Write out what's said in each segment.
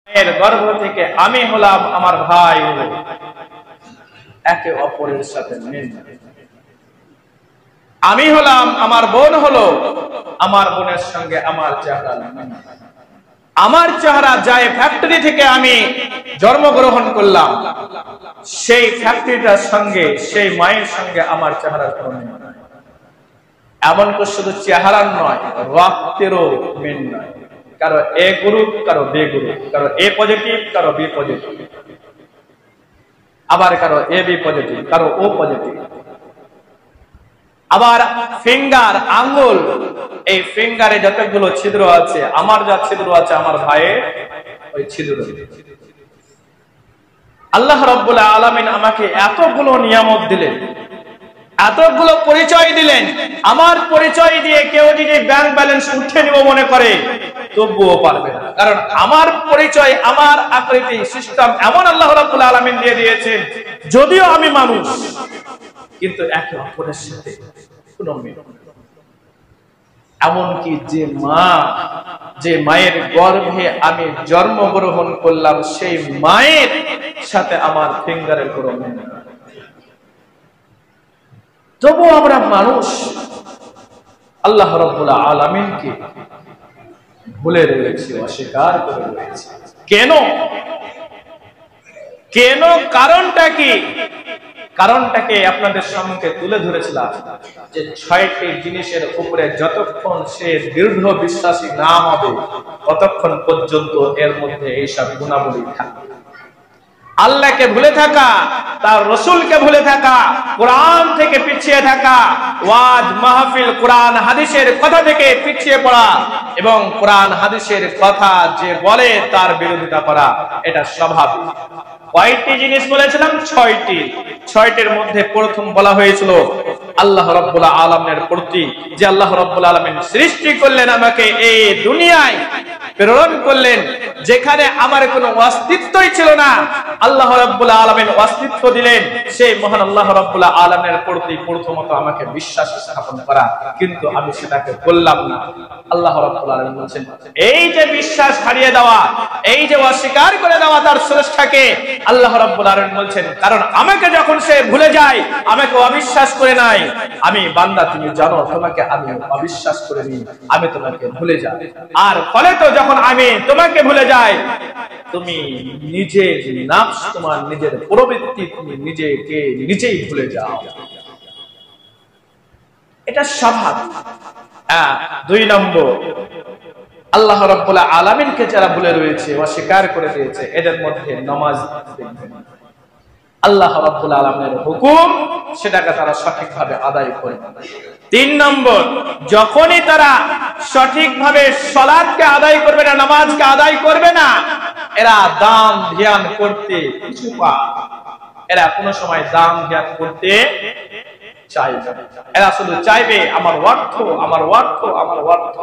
এর গর্ভ থেকে আমি হলাম, আমার ভাই হলো, একে অপরের সাথে মিল। আমি হলাম, আমার বোন হলো, আমার বোনের সঙ্গে আমার চেহারা, আমার চেহারা যায় ফ্যাক্টরি থেকে আমি জন্মগ্রহণ করলাম, সেই ফ্যাক্টরিটার সঙ্গে, সেই মায়ের সঙ্গে আমার চেহারার কোনো মিল নাই। এমনকি শুধু চেহারার নয়, রক্তেরও মিল নয়। কারো এ গ্রুপ, কারো বি গ্রুপ, কারো এ পজিটিভ, কারো বি পজিটিভ, আবার কারো এ বি পজিটিভ, কারো ও পজিটিভ। আবার ফিঙ্গার, আঙ্গুল, এই ফিঙ্গারে যতগুলো ছিদ্র আছে, আমার যা ছিদ্র আছে আমার ভাইয়ের ওই ছিদ্র। আল্লাহ রাব্বুল আলামিন আমাকে এতগুলো নিয়ামত দিলেন, এতগুলো পরিচয় দিলেন। আমার পরিচয় দিয়ে কেউ যদি ব্যাংক ব্যালেন্স উঠে নিব মনে করে, তবুও পারবে না। কারণ আমার পরিচয়, আমার আকৃতি, সিস্টেম এমন আল্লাহ রাব্বুল আলামিন দিয়ে দিয়েছেন, যদিও আমি মানুষ, কিন্তু একে অপরের সাথে কোনো মিল নেই। এমনকি যে মায়ের গর্ভে আমি জন্মগ্রহণ করলাম, সেই মায়ের সাথে আমার ফিঙ্গারের কোনো মিল নেই। তবুও আমরা মানুষ আল্লাহ রাব্বুল আলামিনকে ভুলে রয়েছি, অস্বীকার করে রয়েছি। কেন? কারণটা কি? কারণটাকে আপনাদের সম্মুখে তুলে ধরেছিলাম যে ৬টি জিনিসের উপরে যতক্ষণ সে দৃঢ় বিশ্বাসী না হবে, ততক্ষণ পর্যন্ত এর মধ্যে এইসব গুণাবলী থাকবে। আল্লাহকে ভুলে থাকা, তার রাসূলকে ভুলে থাকা, কোরআন থেকে পিছিয়ে থাকা, ওয়াজ মাহফিল, কোরআন হাদিসের কথা থেকে পিছিয়ে পড়া এবং কোরআন হাদিসের কথা যে বলে তার বিরোধিতা করা, এটা স্বাভাবিক। কয়টি জিনিস বলেছিলাম? ৬টি। ৬টির মধ্যে প্রথম বলা হয়েছিল আল্লাহ রাব্বুল আলামিনের প্রতি, যে আল্লাহ রাব্বুল আলামিন সৃষ্টি করলেন, আমাকে এই দুনিয়ায় প্রেরণ করলেন, যেখানে আমার কোনো অস্তিত্বই ছিল না, আল্লাহ রাব্বুল আলামিন অস্তিত্ব দিলেন। সেই মহান আল্লাহ রাব্বুল আলামিনের প্রতি প্রথমত আমাকে বিশ্বাস স্থাপন করা, কিন্তু আমি সেটাকে বললাম না। আল্লাহ রাব্বুল আলামিন বলেন, এই যে বিশ্বাস হারিয়ে দেওয়া, এই যে অস্বীকার করে দেওয়া তার স্রষ্টাকে, আল্লাহ রাব্বুল আলামিন বলেন, কারণ আমাকে যখন সে ভুলে যায়, আমাকে অবিশ্বাস করে নাই, আমি বান্দা তুমি জানো তোমাকে আমি অবিশ্বাস করে নিই, আমি তোমাকে ভুলে যাই। আর ফলে তো যখন আমি তোমাকে ভুলে যাই, তুমি নিজের নফস, তোমার নিজের প্রবৃত্তি, তুমি নিজেকে নিজেই ভুলে যাও। এটা স্বাভাবিক। ২ নম্বর, আল্লাহ রাব্বুল আলামিনকে যারা ভুলে রয়েছে, অস্বীকার করে দিয়েছে, এদের মধ্যে নামাজ দেখবেন, আল্লাহ রাব্বুল আলামিনের হুকুম সেটাকে তারা সঠিকভাবে আদায় করে। ৩ নম্বর, যখনই তারা সঠিকভাবে সালাতকে আদায় করবে না, নামাজকে আদায় করবে না, এরা দান ধ্যান করতে কিছু পায়, এরা কোনো সময় দান ধ্যান করতে চাইবে। এরা শুধু চাইবে আমার অর্থ, আমার অর্থ, আমার অর্থ,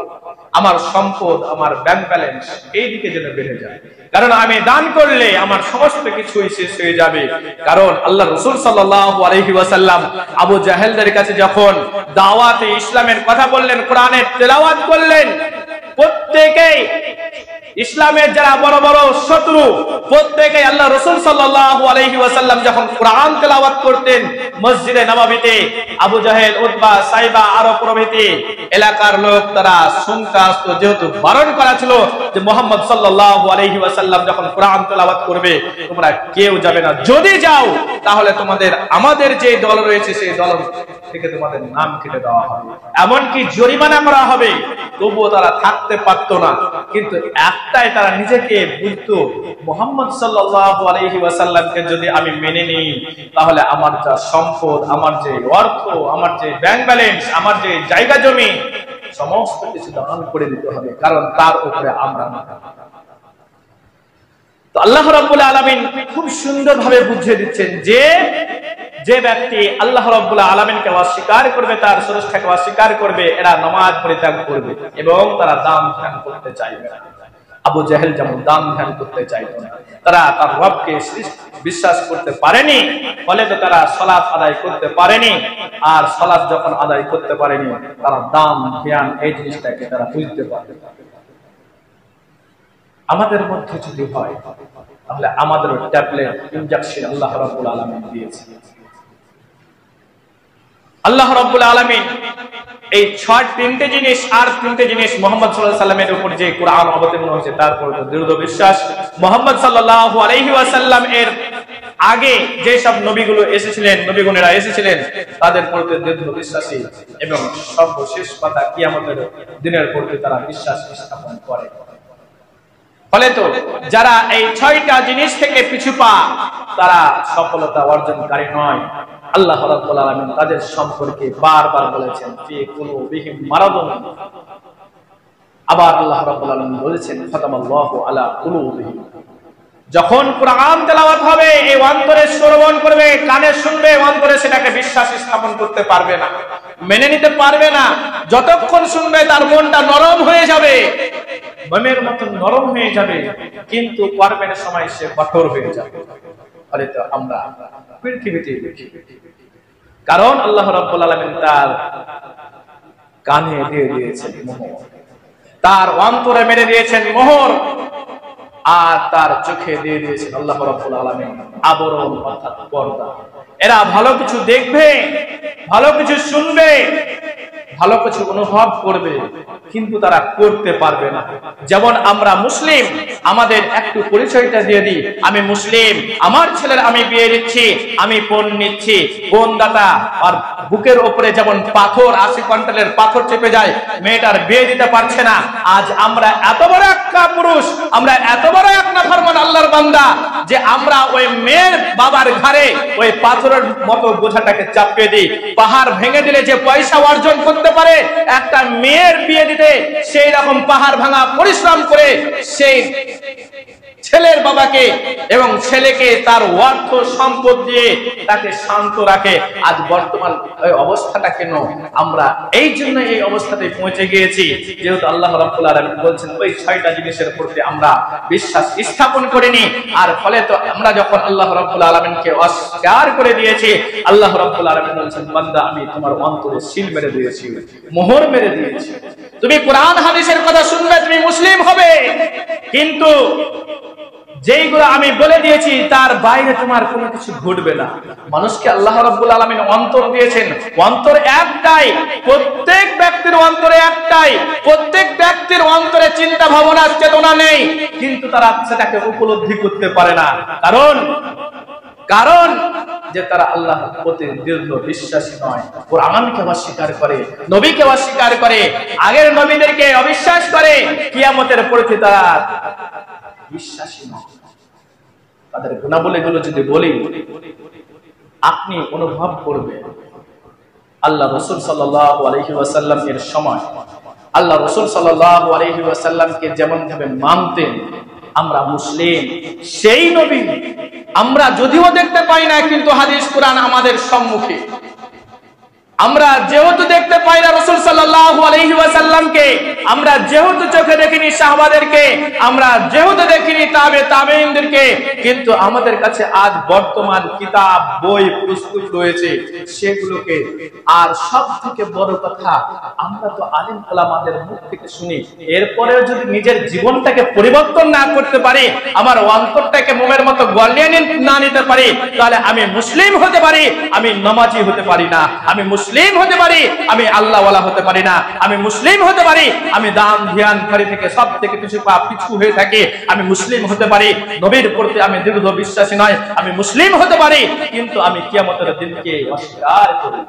আমার সম্পদ, আমার ব্যাংক ব্যালেন্স এই দিকে যেন বেড়ে যায়। কারণ আমি দান করলে আমার সমস্ত কিছুই শেষ হয়ে যাবে। কারণ আল্লাহ রাসূল সাল্লাল্লাহু আলাইহি ওয়াসাল্লাম আবু জাহেলদের কাছে যখন দাওয়াতে ইসলামের কথা বললেন, কোরআনের তেলাওয়াত করলেন, প্রত্যেকেই ইসলামের যারা বড় বড় শত্রু, প্রত্যেকেই আল্লাহ রাসূল সাল্লাল্লাহু আলাইহি ওয়াসাল্লাম যখন কোরআন তেলাওয়াত করতেন মসজিদে নববীতে, আবু জাহেল, উতবা, সাইবা আরো প্রভৃতি এলাকার লোক তারা শুনতে আসতো, যেহেতু বারণ করা ছিল যে মুহাম্মদ সাল্লাল্লাহু আলাইহি ওয়াসাল্লাম যখন কোরআন তেলাওয়াত করবে তোমরা কেউ যাবে না, যদি যাও তাহলে তোমাদের আমাদের যে দল রয়েছে সেই দল থেকে তোমাদের নাম কেটে দেওয়া হবে, এমনকি জরিমানা করা হবে। তবুও তারা থাকতে পারতো না। কিন্তু একটাই তারা নিজেকে বুঝতো, মুহাম্মদ সাল্লাল্লাহু আলাইহি ওয়াসাল্লামকে যদি আমি মেনে নিই, তাহলে আমার যা সম্পদ, আমার যে অর্থ, আমার যে ব্যাংক ব্যালেন্স, আমার যে জায়গা জমি, সমস্ত কিছু দান করে দিতে হবে, কারণ তার উপরে আমরা না। তো আল্লাহ রাব্বুল আলামিন খুব সুন্দরভাবে বুঝিয়ে দিচ্ছেন যে ব্যক্তি আল্লাহ রাব্বুল আলামিনকে অস্বীকার করবে, তার স্রষ্টাকে অস্বীকার করবে, এরা নামাজ পরিত্যাগ করবে এবং তারা দান ধ্যান করতে চাইবে না। আবু জাহেল যেমন দান ধ্যান করতে চাইতো না, তারা তার রবকে বিশ্বাস করতে পারেনি, ফলে তো তারা সালাত আদায় করতে পারেনি। আর সালাত যখন আদায় করতে পারেনি, তারা দান ধ্যান এই জিনিসটাকে তারা বুঝতে পারে। আমাদের মধ্যে যদি হয় তাহলে আমাদের ট্যাবলেট ইনজেকশন আল্লাহ রাব্বুল আলামিন দিয়েছে। আল্লাহ রাব্বুল আলামিন এই তিনটে জিনিস আর তিনটে জিনিস মুহাম্মদ সাল্লাল্লাহু আলাইহি ওয়াসাল্লামের উপর যে কোরআন অবতীর্ণ হয়েছে তার উপর দৃঢ় বিশ্বাস। মুহাম্মদ সাল্লাল্লাহু আলাইহি ওয়াসাল্লাম এর আগে যে সব নবীগুলো এসেছিলেন, নবীগণেরা এসেছিলেন, তাদের প্রতি দৃঢ় বিশ্বাসী এবং সর্বশেষ কথা কিয়ামতের দিনের প্রতি তারা বিশ্বাস স্থাপন করে। ফলে তো যারা এই 6টা জিনিস থেকে পিছু পা তারা সফলতা অর্জনকারী নয়। আল্লাহ রাব্বুল আলামিন তাদের সম্পর্কে বারবার বলেছেন ফি কুলুবিহিম মারাদুন। আবার আল্লাহ রাব্বুল আলামিন বলেছেন খাতামাল্লাহু আলা কুলুবিহিম। যখন কোরআন তেলাওয়াত হবে এই অন্তরে শ্রবণ করবে, কানে শুনবে, অন্তরে সেটাকে বিশ্বাস স্থাপন করতে পারবে না, মেনে নিতে পারবে না। যতক্ষণ শুনবে তার মনটা নরম হয়ে যাবে, মোমের মতো নরম হয়ে যাবে, কিন্তু কর্মের সময় সে কঠোর হয়ে যাবে। ফলে তো আমরা পৃথিবীতে দেখি, কারণ আল্লাহ রাব্বুল আলামিন তার কানে দিয়ে দিয়েছেন মোহর, তার অন্তরে মেরে দিয়েছেন মোহর, আর তার চোখে দিয়ে দিয়েছেন আল্লাহ রাব্বুল আলামিন আবরণ অর্থাৎ পর্দা। এরা ভালো কিছু দেখবে, ভালো কিছু শুনবে, ভালো কিছু অনুভব করবে, কিন্তু তারা করতে পারবে না। যেমন আমরা মুসলিম, আমাদের একটু পরিচয়টা দিয়ে দিই, আমি মুসলিম, আমার ছেলের আমি বিয়ে দিচ্ছি, আমি পণ নিচ্ছি, বোন দাতা, আর বুকের উপরে যেমন পাথর 80 কুইন্টালের পাথর চেপে যায়, মেয়েটার বিয়ে দিতে পারছে না। আজ আমরা এত বড় একটা পুরুষ, আমরা এত বড় এক নাফরমান আল্লাহর বান্দা যে আমরা ওই মেয়ের বাবার ঘাড়ে ওই পাথরের মতো বোঝাটাকে চাপিয়ে দিই। পাহাড় ভেঙে দিলে যে পয়সা অর্জন করতে পারে একটা মেয়ের বিয়ে দিতে, সেই রকম পাহাড় ভাঙা পরিশ্রম করে সেই ছেলের বাবাকে এবং ছেলেকে তার অর্থ সম্পদ দিয়ে তাকে শান্ত রাখে। আজ বর্তমান এই অবস্থাটা কেন? আমরা এই জন্য এই অবস্থাতে পৌঁছে গিয়েছি যেহেতু আল্লাহ রাব্বুল আলামিন বলছেন ওই 6টা জিনিসের প্রতি আমরা বিশ্বাস স্থাপন করিনি। আর ফলে তো আমরা যখন আল্লাহ রাব্বুল আলামিনকে অস্বীকার করে দিয়েছি, আল্লাহ রাব্বুল আলামিন বলছেন বান্দা আমি তোমার অন্তরে সিল মেরে দিয়েছি, মোহর মেরে দিয়েছি। তুমি কোরআন হাদিসের কথা শুনবে, তুমি মুসলিম হবে, কিন্তু যেইগুলো আমি বলে দিয়েছি তার বাইরে তোমার কোনো কিছু ঘটবে না। মানুষকে আল্লাহ রাব্বুল আলামিন অন্তর দিয়েছেন, অন্তর একটাই, প্রত্যেক ব্যক্তির অন্তরে একটাই, প্রত্যেক ব্যক্তির অন্তরে চিন্তা ভাবনা চেতনা নেই, কিন্তু তারা সেটাকে উপলব্ধি করতে পারে না। কারণ যে তারা আল্লাহর প্রতি দৃঢ় বিশ্বাসী নয়, কোরআনকে অস্বীকার করে, নবীকে অস্বীকার করে, আগের নবীদেরকে অবিশ্বাস করে, কিয়ামতের প্রতি তারা বিশ্বাসী নয়। তাদের গুণাবলীগুলো যদি বলি আপনি অনুভব করবেন। আল্লাহ রাসূল সাল্লাল্লাহু আলাইহি ওয়াসাল্লাম এর সময় আল্লাহ রাসূল সাল্লাল্লাহু আলাইহি ওয়াসাল্লামকে যেমন ভাবে মানতেন, আমরা মুসলিম সেই নবী আমরা যদিও দেখতে পাই না, কিন্তু হাদিস কোরআন আমাদের সম্মুখে। আমরা যেহেতু দেখতে পাই না রাসূল সাল্লাল্লাহু আলাইহি ওয়াসাল্লামকে, আমরা যেহেতু চোখে দেখিনি সাহাবাদেরকে, আমরা যেহেতু দেখিনি তাবেঈনদেরকে, কিন্তু আমাদের কাছে আজ বর্তমান কিতাব বই পুস্তক রয়েছে সেগুলোকে। আর সবথেকে বড় কথা, আমরা তো আলেম ওলামাদের মুখ থেকে শুনি, এরপরেও যদি নিজের জীবনটাকে পরিবর্তন না করতে পারি, আমার অন্তরটাকে মোমের মতো গলিয়ে না নিতে পারি, তাহলে আমি মুসলিম হতে পারি, আমি নামাজি হতে পারি না। আমি মুসলিম হতে পারি, আমি আল্লাহওয়ালা হতে পারি না। আমি মুসলিম হতে পারি, আমি দান ধ্যানকারী থেকে সব থেকে পিছু হয়ে থাকি। আমি মুসলিম হতে পারি, নবীর প্রতি আমি দৃঢ় বিশ্বাসী নয়। আমি মুসলিম হতে পারি, কিন্তু আমি কিয়ামতের দিনকে অস্বীকার করি।